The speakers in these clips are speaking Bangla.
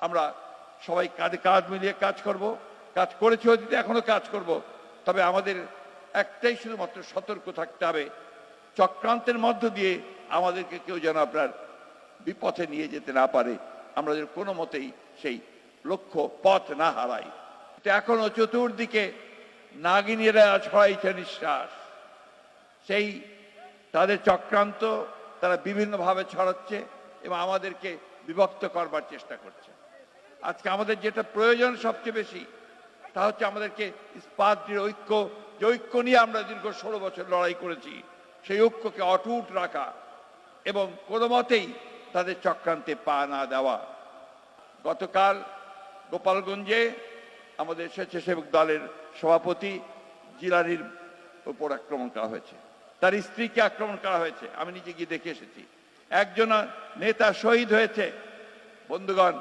আমরা সবাই কাঁধে কাঁধ মিলিয়ে কাজ করব, কাজ করেছি অতীতে, এখনো কাজ করব। তবে আমাদের একটাই শুধুমাত্র সতর্ক থাকতে হবে, চক্রান্তের মধ্য দিয়ে আমাদেরকে কেউ যেন আপনার বিপথে নিয়ে যেতে না পারে, আমরা যেন কোনো মতেই সেই লক্ষ্য পথ না হারাই। এখনো চতুর্দিকে নাগিনীরা ছড়াইছে নিঃশ্বাস, সেই তাদের চক্রান্ত তারা বিভিন্নভাবে ছড়াচ্ছে এবং আমাদেরকে বিভক্ত করবার চেষ্টা করছে। আজকে আমাদের যেটা প্রয়োজন সবচেয়ে বেশি, তা হচ্ছে আমাদেরকে ইস্পাতের ঐক্য, যে ঐক্য নিয়ে আমরা দীর্ঘ 16 বছর লড়াই করেছি, সেই ঐক্যকে অটুট রাখা এবং কোনো মতেই তাদের চক্রান্তে পা না দেওয়া। গতকাল গোপালগঞ্জে আমাদের স্বেচ্ছাসেবক দলের সভাপতি জিলানির উপর আক্রমণ করা হয়েছে, তার স্ত্রীকে আক্রমণ করা হয়েছে, আমি নিজে গিয়ে দেখে এসেছি। একজন নেতা শহীদ হয়েছে। বন্ধুগণ,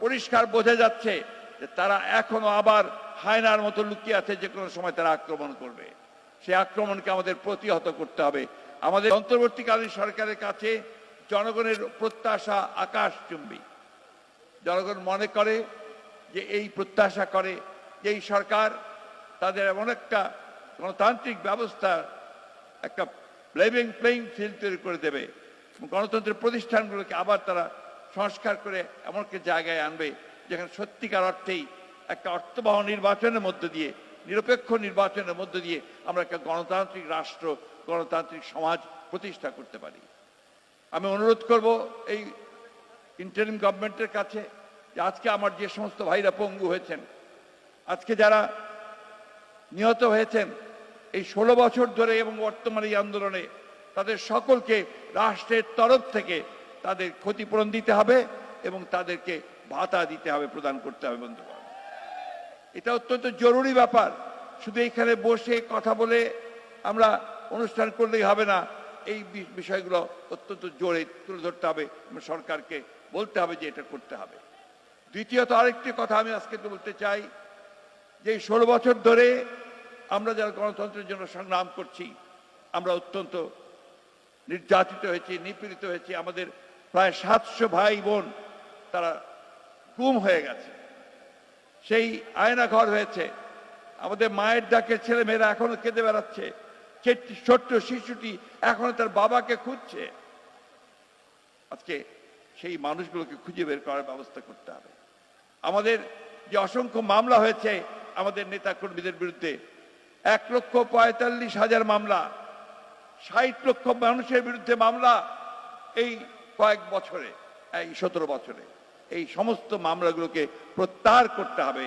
পরিষ্কার বোঝা যাচ্ছে যে তারা এখনো আবার হায়নার মতো লুকিয়ে আছে, যে কোনো সময় তারা আক্রমণ করবে। সেই আক্রমণকে আমাদের প্রতিহত করতে হবে। আমাদের অন্তর্বর্তীকালীন সরকারের কাছে জনগণের প্রত্যাশা আকাশচুম্বী। জনগণ মনে করে যে এই প্রত্যাশা করে যে এই সরকার তাদের এমন একটা গণতান্ত্রিক ব্যবস্থা, একটা লেভেল প্লেইং ফিল্ড তৈরি করে দেবে, গণতন্ত্রের প্রতিষ্ঠানগুলোকে আবার তারা সংস্কার করে এমন একটা জায়গায় আনবে যেখানে সত্যিকার অর্থেই একটা অর্থবহ নির্বাচনের মধ্য দিয়ে, নিরপেক্ষ নির্বাচনের মধ্য দিয়ে আমরা একটা গণতান্ত্রিক রাষ্ট্র, গণতান্ত্রিক সমাজ প্রতিষ্ঠা করতে পারি। আমি অনুরোধ করব এই ইন্টারিম গভর্নমেন্টের কাছে যে আজকে আমার যে সমস্ত ভাইরা পঙ্গু হয়েছেন, আজকে যারা নিহত হয়েছেন এই 16 বছর ধরে এবং বর্তমানে এই আন্দোলনে, তাদের সকলকে রাষ্ট্রের তরফ থেকে তাদের ক্ষতিপূরণ দিতে হবে এবং তাদেরকে ভাতা দিতে হবে, প্রদান করতে হবে। বন্ধুগণ, এটা অত্যন্ত জরুরি ব্যাপার। শুধু এখানে বসে কথা বলে আমরা অনুষ্ঠান করলেই হবে না, এই বিষয়গুলো অত্যন্ত জোরে তুলে ধরতে হবে এবং সরকারকে বলতে হবে যে এটা করতে হবে। দ্বিতীয়ত আরেকটি কথা আমি আজকে বলতে চাই যে 16 বছর ধরে আমরা যারা গণতন্ত্রের জন্য সংগ্রাম করছি, আমরা অত্যন্ত নির্যাতিত হয়েছি, নিপীড়িত হয়েছি। আমাদের প্রায় 700 ভাই বোন তারা গুম হয়ে গেছে, সেই আয়না ঘর হয়েছে। আমাদের মায়ের ডাকে ছেলে মেয়েরা এখনো কেঁদে বেড়াচ্ছে, ছোট্ট শিশুটি এখনো তার বাবাকে খুঁজছে। আজকে সেই মানুষগুলোকে খুঁজে বের করার ব্যবস্থা করতে হবে। আমাদের যে অসংখ্য মামলা হয়েছে আমাদের নেতা কর্মীদের বিরুদ্ধে, 1,45,000 মামলা, 60 লক্ষ মানুষের বিরুদ্ধে মামলা এই কয়েক বছরে, এই 17 বছরে, এই সমস্ত মামলাগুলোকে প্রত্যাহার করতে হবে।